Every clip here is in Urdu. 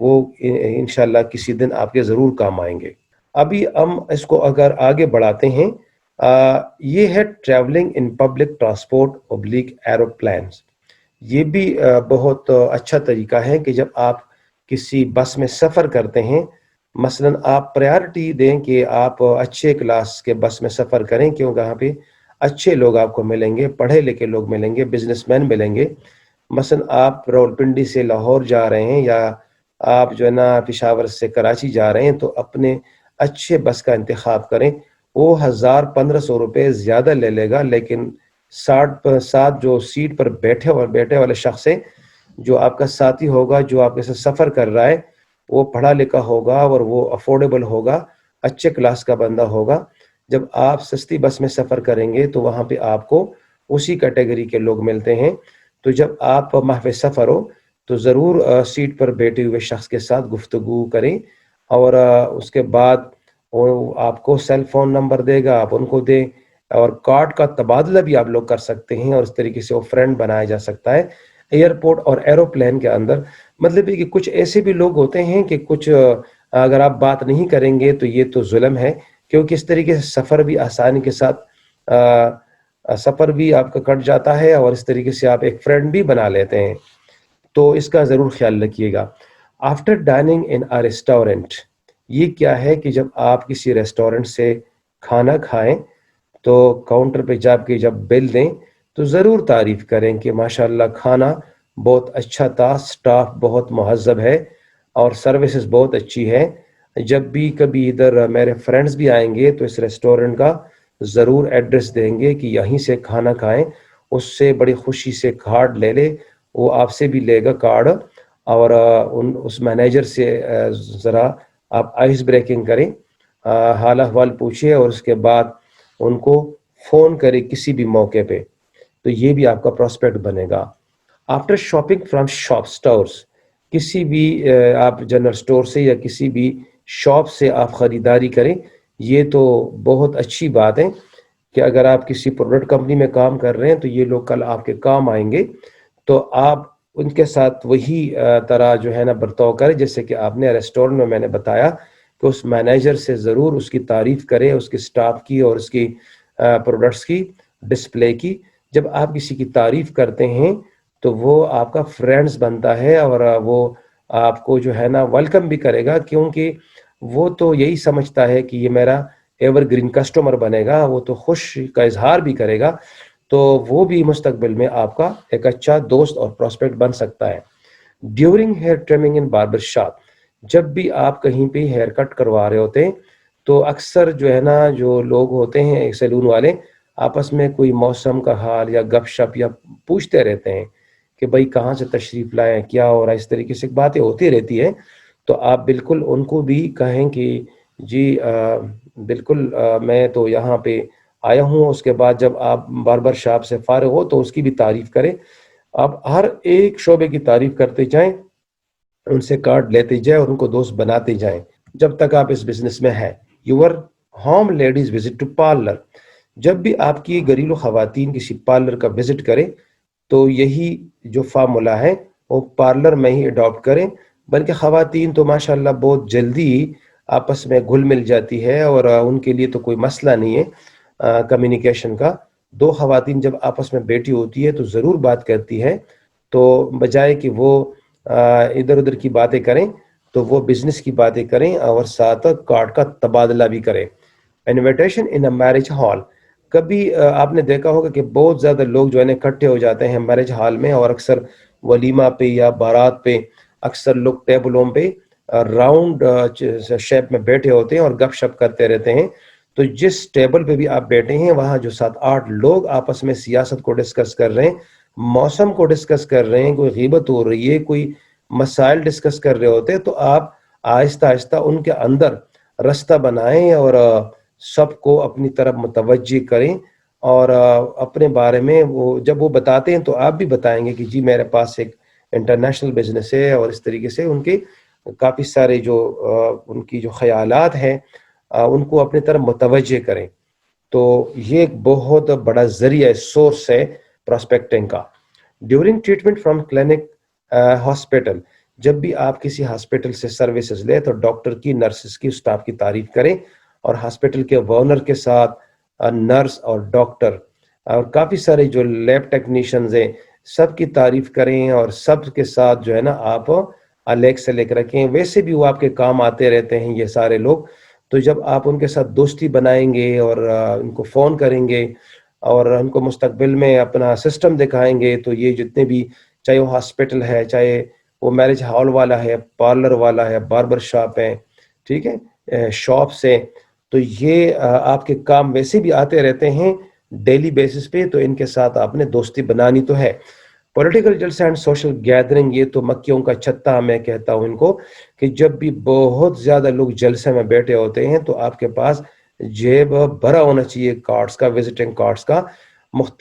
وہ انشاءاللہ کسی دن آپ کے ضرور کام آئیں گے۔ ابھی ہم اس کو اگر آگے بڑھاتے ہیں، یہ ہے travelling in public transport oblique aeroplanes. یہ بھی بہت اچھا طریقہ ہے کہ جب آپ کسی بس میں سفر کرتے ہیں، مثلا آپ پریارٹی دیں کہ آپ اچھے کلاس کے بس میں سفر کریں، کیونکہ وہاں پہ اچھے لوگ آپ کو ملیں گے، پڑھے لکھے لوگ ملیں گے، بزنس مین ملیں گے۔ مثلا آپ راولپنڈی سے لاہور جا رہے ہیں، یا آپ جو ہے نا پشاور سے کراچی جا رہے ہیں، تو اپنے اچھے بس کا انتخاب کریں۔ وہ 1500 روپے زیادہ لے لے گا، لیکن 60 جو سیٹ پر بیٹھے والے شخص ہیں، جو آپ کا ساتھی ہوگا، جو آپ کے ساتھ سفر کر رہا ہے، وہ پڑھا لکھا ہوگا اور وہ افورڈیبل ہوگا، اچھے کلاس کا بندہ ہوگا۔ جب آپ سستی بس میں سفر کریں گے تو وہاں پہ آپ کو اسی کیٹیگری کے لوگ ملتے ہیں۔ تو جب آپ محو سفر ہو تو ضرور سیٹ پر بیٹھے ہوئے شخص کے ساتھ گفتگو کریں، اور اس کے بعد وہ آپ کو سیل فون نمبر دے گا، آپ ان کو دیں، اور کارڈ کا تبادلہ بھی آپ لوگ کر سکتے ہیں، اور اس طریقے سے وہ فرینڈ بنایا جا سکتا ہے ایئرپورٹ اور ایروپلین کے اندر۔ مطلب یہ کہ کچھ ایسے بھی لوگ ہوتے ہیں کہ کچھ اگر آپ بات نہیں کریں گے تو یہ تو ظلم ہے، کیونکہ اس طریقے سے سفر بھی آسانی کے ساتھ سفر بھی آپ کا کٹ جاتا ہے، اور اس طریقے سے آپ ایک فرینڈ بھی بنا لیتے ہیں۔ تو اس کا ضرور خیال رکھیے گا۔ After dining in a restaurant, یہ کیا ہے کہ جب آپ کسی ریسٹورنٹ سے کھانا کھائیں تو کاؤنٹر پہ جب بل دیں تو ضرور تعریف کریں کہ ماشاءاللہ کھانا بہت اچھا تھا، سٹاف بہت مہذب ہے، اور سروسز بہت اچھی ہے۔ جب بھی کبھی ادھر میرے فرینڈز بھی آئیں گے تو اس ریسٹورنٹ کا ضرور ایڈریس دیں گے کہ یہیں سے کھانا کھائیں، اس سے بڑی خوشی سے کارڈ لے لے، وہ آپ سے بھی لے گا کارڈ، اور اس مینیجر سے ذرا آپ آئس بریکنگ کریں، حال احوال پوچھیں، اور اس کے بعد ان کو فون کریں کسی بھی موقع پہ، تو یہ بھی آپ کا پراسپیکٹ بنے گا۔ After shopping from shop stores, کسی بھی آپ جنرل اسٹور سے یا کسی بھی شاپ سے آپ خریداری کریں، یہ تو بہت اچھی بات ہے کہ اگر آپ کسی پروڈکٹ کمپنی میں کام کر رہے ہیں تو یہ لوگ کل آپ کے کام آئیں گے، تو آپ ان کے ساتھ وہی طرح جو ہے نا برتاؤ کریں جیسے کہ آپ نے ریسٹورنٹ میں نے بتایا، کہ اس مینیجر سے ضرور اس کی تعریف کریں، اس کے سٹاف کی اور اس کی پروڈکٹس کی، ڈسپلے کی۔ جب آپ کسی کی تعریف کرتے ہیں تو وہ آپ کا فرینڈز بنتا ہے، اور وہ آپ کو جو ہے نا ویلکم بھی کرے گا، کیونکہ وہ تو یہی سمجھتا ہے کہ یہ میرا ایور گرین کسٹمر بنے گا، وہ تو خوش کا اظہار بھی کرے گا، تو وہ بھی مستقبل میں آپ کا ایک اچھا دوست اور پراسپیکٹ بن سکتا ہے۔ ڈیورنگ ہیئر ٹریمنگ ان باربر شاپ، جب بھی آپ کہیں پہ ہیئر کٹ کروا رہے ہوتے ہیں تو اکثر جو ہے نا جو لوگ ہوتے ہیں سیلون والے، آپس میں کوئی موسم کا حال یا گپ شپ یا پوچھتے رہتے ہیں کہ بھائی کہاں سے تشریف لائیں، کیا ہو رہا ہے، اس طریقے سے باتیں ہوتی رہتی ہیں۔ تو آپ بالکل ان کو بھی کہیں کہ جی بالکل میں تو یہاں پہ آیا ہوں، اس کے بعد جب آپ باربر شاپ سے فارغ ہو تو اس کی بھی تعریف کریں۔ آپ ہر ایک شعبے کی تعریف کرتے جائیں، ان سے کارڈ لیتے جائیں اور ان کو دوست بناتے جائیں جب تک آپ اس بزنس میں ہیں۔ Your home ladies visit to parlour, جب بھی آپ کی گھریلو خواتین کسی پارلر کا وزٹ کریں تو یہی جو فارمولا ہے وہ پارلر میں ہی اڈاپٹ کریں، بلکہ خواتین تو ماشاءاللہ بہت جلدی آپس میں گھل مل جاتی ہے، اور ان کے لیے تو کوئی مسئلہ نہیں ہے کمیونیکیشن کا۔ دو خواتین جب آپس میں بیٹھی ہوتی ہے تو ضرور بات کرتی ہے، تو بجائے کہ وہ ادھر ادھر کی باتیں کریں تو وہ بزنس کی باتیں کریں اور ساتھ کارڈ کا تبادلہ بھی کریں۔ Invitation in a marriage hall, کبھی آپ نے دیکھا ہوگا کہ بہت زیادہ لوگ جو ہے اکٹھے ہو جاتے ہیں میرج ہال میں، اور اکثر ولیمہ پہ یا بارات پہ اکثر لوگ ٹیبلوں پہ راؤنڈ شیپ میں بیٹھے ہوتے ہیں اور گپ شپ کرتے رہتے ہیں۔ تو جس ٹیبل پہ بھی آپ بیٹھے ہیں وہاں جو 7-8 لوگ آپس میں سیاست کو ڈسکس کر رہے ہیں، موسم کو ڈسکس کر رہے ہیں، کوئی غیبت ہو رہی ہے، کوئی مسائل ڈسکس کر رہے ہوتے ہیں، تو آپ آہستہ آہستہ ان کے اندر رستہ بنائیں اور سب کو اپنی طرف متوجہ کریں، اور اپنے بارے میں جب وہ بتاتے ہیں تو آپ بھی بتائیں گے کہ جی میرے پاس ایک انٹرنیشنل بزنس ہے، اور اس طریقے سے ان کے کافی سارے جو ان کی جو خیالات ہیں ان کو اپنی طرف متوجہ کریں۔ تو یہ ایک بہت بڑا ذریعہ سورس ہے پراسپیکٹنگ کا۔ During treatment from clinic hospital, جب بھی آپ کسی ہاسپٹل سے سروسز لیں تو ڈاکٹر کی، نرسز کی، اسٹاف کی تعریف کریں، اور ہاسپٹل کے اونر کے ساتھ نرس اور ڈاکٹر اور کافی سارے جو لیب ٹیکنیشینز ہیں سب کی تعریف کریں، اور سب کے ساتھ جو ہے نا آپ الیک سے لے کر رکھیں. ویسے بھی وہ آپ کے کام آتے رہتے ہیں یہ سارے لوگ. تو جب آپ ان کے ساتھ دوستی بنائیں گے اور ان کو فون کریں گے اور ان کو مستقبل میں اپنا سسٹم دکھائیں گے، تو یہ جتنے بھی، چاہے وہ ہاسپٹل ہے، چاہے وہ میرج ہال والا ہے، پارلر والا ہے، باربر شاپ ہے، ٹھیک ہے، شاپس ہیں، تو یہ آپ کے کام ویسے بھی آتے رہتے ہیں ڈیلی بیسس پہ، تو ان کے ساتھ آپ نے دوستی بنانی تو ہے. پولیٹیکل جلسہ اینڈ سوشل گیدرنگ، یہ تو مکیوں کا چھتا میں کہتا ہوں ان کو، کہ جب بھی بہت زیادہ لوگ جلسے میں بیٹھے ہوتے ہیں تو آپ کے پاس جیب بھرا ہونا چاہیے کارڈز کا، وزٹنگ کارڈز کا.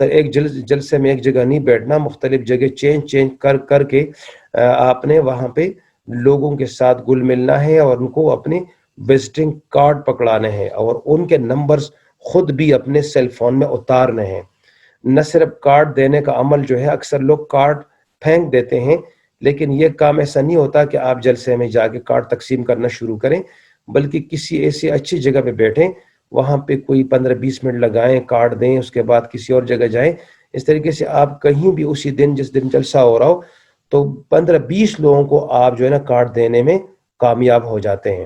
ایک جلسے میں ایک جگہ نہیں بیٹھنا، مختلف جگہ چینج کر کے آپ نے وہاں پہ لوگوں کے ساتھ گل ملنا ہے اور ان کو اپنے وزٹنگ کارڈ پکڑانے ہیں اور ان کے نمبرز خود بھی اپنے سیل فون میں اتارنے ہیں. نہ صرف کارڈ دینے کا عمل جو ہے، اکثر لوگ کارڈ پھینک دیتے ہیں، لیکن یہ کام ایسا نہیں ہوتا کہ آپ جلسے میں جا کے کارڈ تقسیم کرنا شروع کریں، بلکہ کسی ایسی اچھی جگہ پہ بیٹھیں، وہاں پہ کوئی 15-20 منٹ لگائیں، کارڈ دیں، اس کے بعد کسی اور جگہ جائیں. اس طریقے سے آپ کہیں بھی اسی دن جس دن جلسہ ہو رہا ہو تو 15-20 لوگوں کو آپ جو ہے نا کارڈ دینے میں کامیاب ہو جاتے ہیں.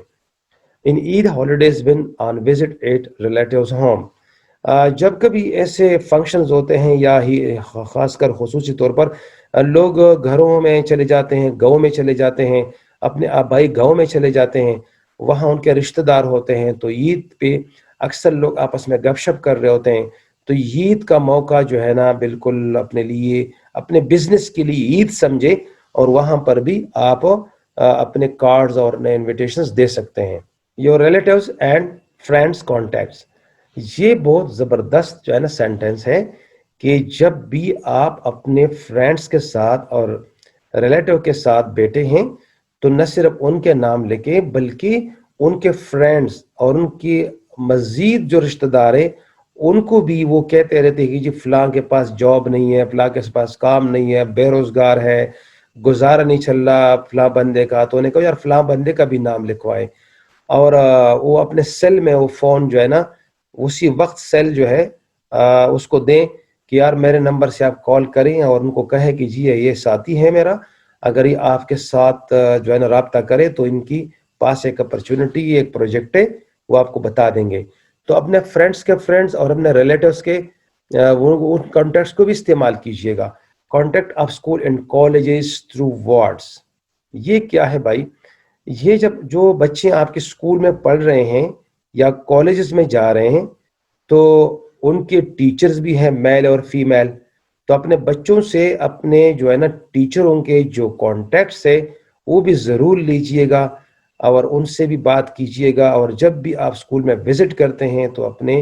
ان عید holidays when on visit at relatives home، جب کبھی ایسے فنکشنز ہوتے ہیں یا ہی خاص کر خصوصی طور پر لوگ گھروں میں چلے جاتے ہیں، گاؤں میں چلے جاتے ہیں، اپنے آبائی گاؤں میں چلے جاتے ہیں، وہاں ان کے رشتہ دار ہوتے ہیں، تو عید پہ اکثر لوگ آپس میں گپ شپ کر رہے ہوتے ہیں. تو عید کا موقع جو ہے نا بالکل اپنے لیے، اپنے بزنس کے لیے عید سمجھے، اور وہاں پر بھی آپ اپنے کارڈز اور نئے انویٹیشنز دے سکتے ہیں. Your relatives and friends contacts, یہ بہت زبردست جو ہے نا سینٹینس ہے کہ جب بھی آپ اپنے فرینڈس کے ساتھ اور ریلیٹیو کے ساتھ بیٹھے ہیں تو نہ صرف ان کے نام لکھیں بلکہ ان کے فرینڈس اور ان کی مزید جو رشتہ دار ہیں ان کو بھی وہ کہتے رہتے ہیں کہ جی فلاں کے پاس جاب نہیں ہے، فلاں کے پاس کام نہیں ہے، بے روزگار ہے، گزارا نہیں چل رہا فلاں بندے کا، تو انہیں کہو یار فلاں بندے کا بھی نام لکھوائیں. اور وہ اپنے سیل میں وہ فون جو ہے نا اسی وقت سیل جو ہے اس کو دیں کہ یار میرے نمبر سے آپ کال کریں، اور ان کو کہے کہ جی یہ ساتھی ہے میرا، اگر یہ آپ کے ساتھ جو ہے نا رابطہ کرے تو ان کی پاس ایک اپرچونٹی، ایک پروجیکٹ ہے، وہ آپ کو بتا دیں گے. تو اپنے فرینڈس کے فرینڈس اور اپنے ریلیٹیوز کے وہ کانٹیکٹس کو بھی استعمال کیجئے گا. Contact of school and colleges through wards, یہ کیا ہے بھائی؟ یہ جب جو بچے آپ کے اسکول میں پڑھ رہے ہیں یا کالجز میں جا رہے ہیں تو ان کے ٹیچرز بھی ہیں میل اور فیمیل، تو اپنے بچوں سے اپنے جو ہے نا ٹیچروں کے جو کانٹیکٹس ہے وہ بھی ضرور لیجئے گا اور ان سے بھی بات کیجئے گا. اور جب بھی آپ اسکول میں وزٹ کرتے ہیں تو اپنے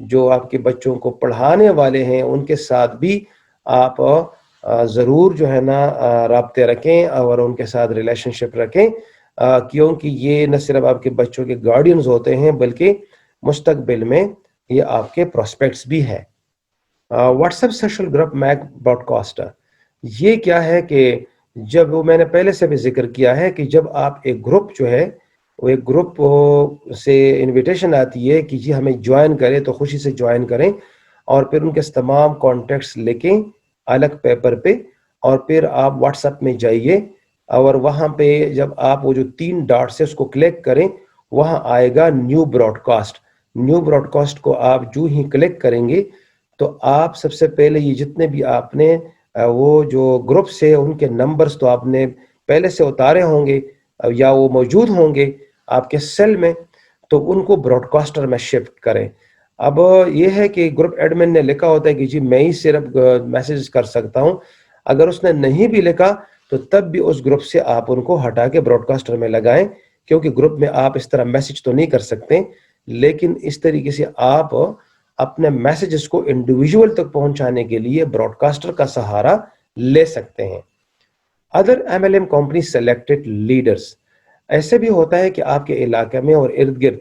جو آپ کے بچوں کو پڑھانے والے ہیں ان کے ساتھ بھی آپ ضرور جو ہے نا رابطے رکھیں اور ان کے ساتھ ریلیشن شپ رکھیں، کیونکہ یہ نہ صرف آپ کے بچوں کے گارڈینز ہوتے ہیں بلکہ مستقبل میں یہ آپ کے پراسپیکٹس بھی ہے. WhatsApp social group make broadcast, یہ کیا ہے کہ جب میں نے پہلے سے بھی ذکر کیا ہے کہ جب آپ ایک گروپ جو ہے وہ ایک گروپ سے انویٹیشن آتی ہے کہ جی ہمیں جوائن کریں تو خوشی سے جوائن کریں، اور پھر ان کے تمام کانٹیکٹس لکھیں الگ پیپر پہ، اور پھر آپ واٹس ایپ میں جائیے اور وہاں پہ جب آپ وہ جو 3 ڈاٹس ہے اس کو کلک کریں، وہاں آئے گا new broadcast. New broadcast کو آپ جو ہی کلک کریں گے تو آپ سب سے پہلے یہ جتنے بھی آپ نے وہ جو گروپس ہے ان کے نمبرز تو آپ نے پہلے سے اتارے ہوں گے یا وہ موجود ہوں گے آپ کے سیل میں، تو ان کو براڈ کاسٹر میں شفٹ کریں. اب یہ ہے کہ گروپ ایڈمن نے لکھا ہوتا ہے کہ جی میں ہی صرف میسیج کر سکتا ہوں، اگر اس نے نہیں بھی لکھا تو تب بھی اس گروپ سے آپ ان کو ہٹا کے براڈ کاسٹر میں لگائیں، کیونکہ گروپ میں آپ اس طرح میسیج تو نہیں کر سکتے، لیکن اس طریقے سے آپ اپنے میسیجز کو انڈیویجول تک پہنچانے کے لیے براڈ کاسٹر کا سہارا لے سکتے ہیں. Other MLM company selected leaders, ایسے بھی ہوتا ہے کہ آپ کے علاقے میں اور ارد گرد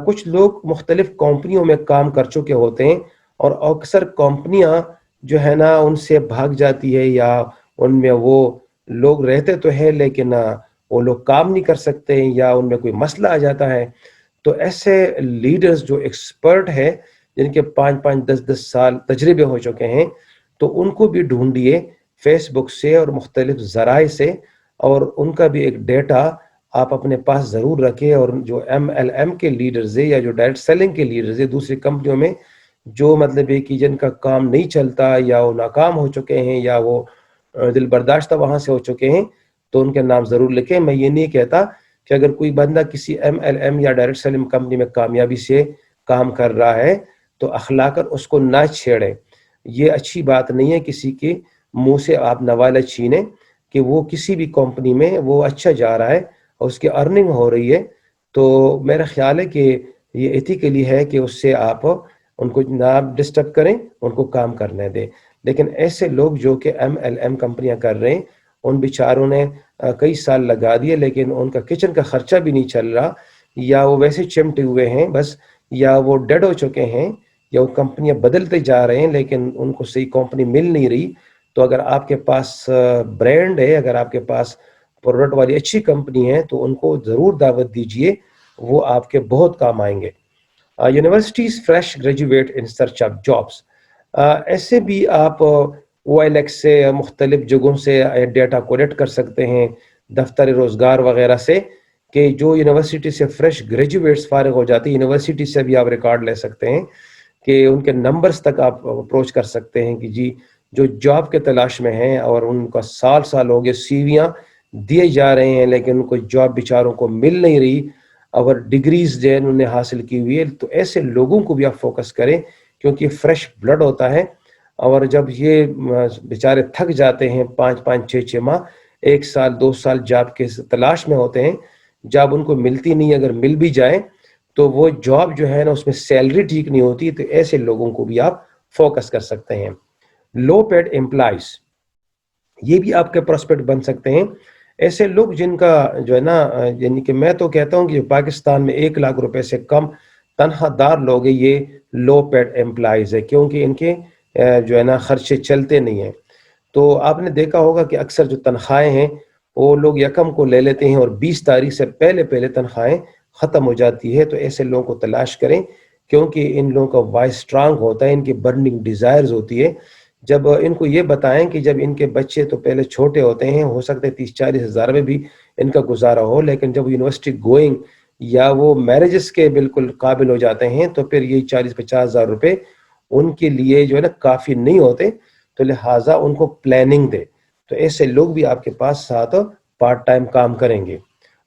کچھ لوگ مختلف کمپنیوں میں کام کر چکے ہوتے ہیں، اور اکثر کمپنیاں جو ہے نا ان سے بھاگ جاتی ہے یا ان میں وہ لوگ رہتے تو ہیں لیکن وہ لوگ کام نہیں کر سکتے ہیں یا ان میں کوئی مسئلہ آ جاتا ہے. تو ایسے لیڈرز جو ایکسپرٹ ہیں جن کے 5 10 سال تجربے ہو چکے ہیں تو ان کو بھی ڈھونڈیے فیس بک سے اور مختلف ذرائع سے, اور ان کا بھی ایک ڈیٹا آپ اپنے پاس ضرور رکھیں. اور جو MLM کے لیڈرز ہیں یا جو ڈائریکٹ سیلنگ کے لیڈرز ہیں دوسری کمپنیوں میں, جو مطلب ہے کہ جن کا کام نہیں چلتا یا وہ ناکام ہو چکے ہیں یا وہ دل برداشتہ وہاں سے ہو چکے ہیں, تو ان کے نام ضرور لکھیں. میں یہ نہیں کہتا کہ اگر کوئی بندہ کسی MLM یا ڈائریکٹ سیلنگ کمپنی میں کامیابی سے کام کر رہا ہے تو اخلاقاً اس کو نہ چھیڑیں. یہ اچھی بات نہیں ہے کسی کے منہ سے آپ نوالہ چھینیں کہ وہ کسی بھی کمپنی میں وہ اچھا جا رہا ہے اور اس کی ارننگ ہو رہی ہے. تو میرا خیال ہے کہ یہ ایتھیکلی ہے کہ اس سے آپ ان کو نہ ڈسٹرب کریں, ان کو کام کرنے دیں. لیکن ایسے لوگ جو کہ MLM کمپنیاں کر رہے ہیں ان بیچاروں نے کئی سال لگا دیے لیکن ان کا کچن کا خرچہ بھی نہیں چل رہا, یا وہ ویسے چمٹے ہوئے ہیں بس, یا وہ ڈیڈ ہو چکے ہیں, یا وہ کمپنیاں بدلتے جا رہے ہیں لیکن ان کو صحیح کمپنی مل نہیں رہی. تو اگر آپ کے پاس برانڈ ہے, اگر آپ کے پاس پروڈکٹ والی اچھی کمپنی ہے تو ان کو ضرور دعوت دیجئے, وہ آپ کے بہت کام آئیں گے. Universities fresh graduate in search of jobs, ایسے بھی آپ OLX سے مختلف جگہوں سے ڈیٹا کولیکٹ کر سکتے ہیں, دفتر روزگار وغیرہ سے, کہ جو یونیورسٹی سے فریش گریجویٹس فارغ ہو جاتے ہیں یونیورسٹی سے بھی آپ ریکارڈ لے سکتے ہیں کہ ان کے نمبرز تک آپ اپروچ کر سکتے ہیں کہ جی جو جاب کے تلاش میں ہیں اور ان کا سال ہو گئے سیویاں دیے جا رہے ہیں لیکن ان کو جاب بیچاروں کو مل نہیں رہی, اور ڈگریز جو انہوں نے حاصل کی ہوئی ہے, تو ایسے لوگوں کو بھی آپ فوکس کریں کیونکہ فریش بلڈ ہوتا ہے. اور جب یہ بیچارے تھک جاتے ہیں 5 6 ماہ 1 سال 2 سال جاب کے تلاش میں ہوتے ہیں, جاب ان کو ملتی نہیں, اگر مل بھی جائے تو وہ جاب جو ہے نا اس میں سیلری ٹھیک نہیں ہوتی, تو ایسے لوگوں کو بھی آپ فوکس کر سکتے ہیں. لو پیڈ امپلائز, یہ بھی آپ کے پراسپیکٹ بن سکتے ہیں. ایسے لوگ جن کا جو ہے نا, یعنی کہ میں تو کہتا ہوں کہ پاکستان میں 1 لاکھ روپے سے کم تنخواہ دار لوگ ہیں, یہ لو پیڈ امپلائز ہے کیونکہ ان کے جو ہے نا خرچے چلتے نہیں ہیں. تو آپ نے دیکھا ہوگا کہ اکثر جو تنخواہیں ہیں وہ لوگ یکم کو لے لیتے ہیں اور 20 تاریخ سے پہلے تنخواہیں ختم ہو جاتی ہے. تو ایسے لوگوں کو تلاش کریں کیونکہ ان لوگوں کا وائس اسٹرانگ ہوتا ہے, ان کی برننگ ڈیزائرز ہوتی ہے. جب ان کو یہ بتائیں کہ جب ان کے بچے تو پہلے چھوٹے ہوتے ہیں, ہو سکتے 30-40 ہزار میں بھی ان کا گزارا ہو, لیکن جب یونیورسٹی گوئنگ یا وہ میرجز کے بالکل قابل ہو جاتے ہیں تو پھر یہ 40-50 ہزار روپے ان کے لیے جو ہے نا کافی نہیں ہوتے, تو لہٰذا ان کو پلاننگ دے. تو ایسے لوگ بھی آپ کے پاس ساتھ پارٹ ٹائم کام کریں گے.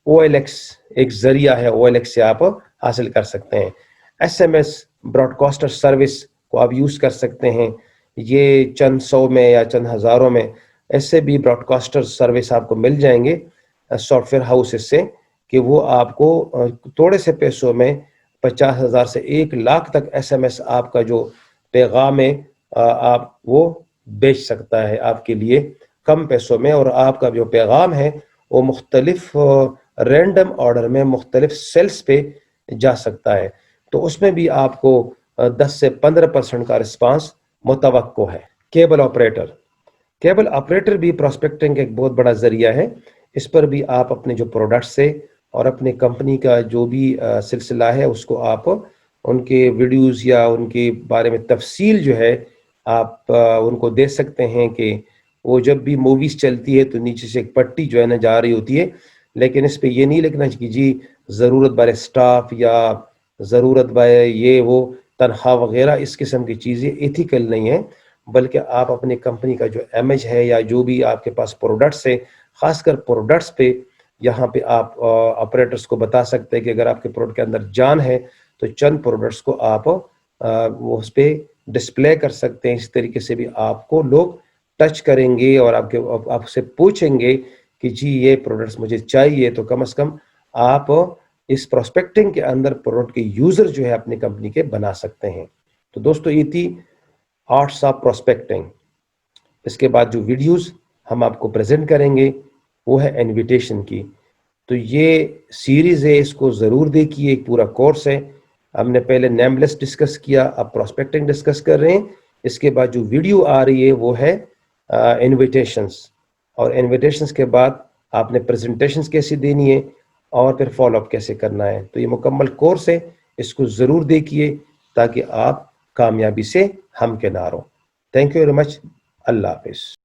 OLX ایک ذریعہ ہے, OLX سے آپ حاصل کر سکتے ہیں. SMS براڈ کاسٹر سروس کو آپ یوز کر سکتے ہیں, یہ چند 100 میں یا چند ہزاروں میں ایسے بھی براڈ کاسٹر سروس آپ کو مل جائیں گے سافٹ ویئر ہاؤسز سے, کہ وہ آپ کو تھوڑے سے پیسوں میں 50,000 سے 1 لاکھ تک SMS آپ کا جو پیغام ہے آپ وہ بیچ سکتا ہے آپ کے لیے کم پیسوں میں, اور آپ کا جو پیغام ہے وہ مختلف رینڈم آرڈر میں مختلف سیلز پہ جا سکتا ہے. تو اس میں بھی آپ کو 10 سے 15% کا رسپانس متوقع ہے. کیبل آپریٹر بھی پراسپیکٹنگ کا ایک بہت بڑا ذریعہ ہے. اس پر بھی آپ اپنے جو پروڈکٹس ہے اور اپنے کمپنی کا جو بھی سلسلہ ہے اس کو آپ ان کے ویڈیوز یا ان کے بارے میں تفصیل جو ہے آپ ان کو دے سکتے ہیں کہ وہ جب بھی موویز چلتی ہے تو نیچے سے ایک پٹی جو ہے نا جا رہی ہوتی ہے, لیکن اس پہ یہ نہیں لکھنا کہ جی ضرورت بارے سٹاف یا ضرورت بارے یہ وہ تنخواہ وغیرہ, اس قسم کی چیزیں ایتھیکل نہیں ہیں. بلکہ آپ اپنی کمپنی کا جو امیج ہے یا جو بھی آپ کے پاس پروڈکٹس ہے, خاص کر پروڈکٹس پہ یہاں پہ آپ آپریٹرس کو بتا سکتے ہیں کہ اگر آپ کے پروڈکٹ کے اندر جان ہے تو چند پروڈکٹس کو آپ اس پہ ڈسپلے کر سکتے ہیں. اس طریقے سے بھی آپ کو لوگ ٹچ کریں گے اور آپ سے پوچھیں گے کہ جی یہ پروڈکٹس مجھے چاہیے, تو کم از کم آپ اس پروسپیکٹنگ کے اندر پروڈکٹ کے یوزر جو ہے اپنی کمپنی کے بنا سکتے ہیں. تو دوستو یہ تھی آرٹس آف پروسپیکٹنگ. اس کے بعد جو ویڈیوز ہم آپ کو پریزنٹ کریں گے وہ ہے انویٹیشن کی. تو یہ سیریز ہے, اس کو ضرور دیکھیے, ایک پورا کورس ہے. ہم نے پہلے نیم لسٹ ڈسکس کیا, اب پروسپیکٹنگ ڈسکس کر رہے ہیں. اس کے بعد جو ویڈیو آ رہی ہے وہ ہے انویٹیشنز, اور انویٹیشنز کے بعد آپ نے پریزنٹیشنز کیسی دینی ہے اور پھر فالو اپ کیسے کرنا ہے. تو یہ مکمل کورس ہے, اس کو ضرور دیکھیے تاکہ آپ کامیابی سے ہمکنار ہوں. Thank you very much. اللہ حافظ.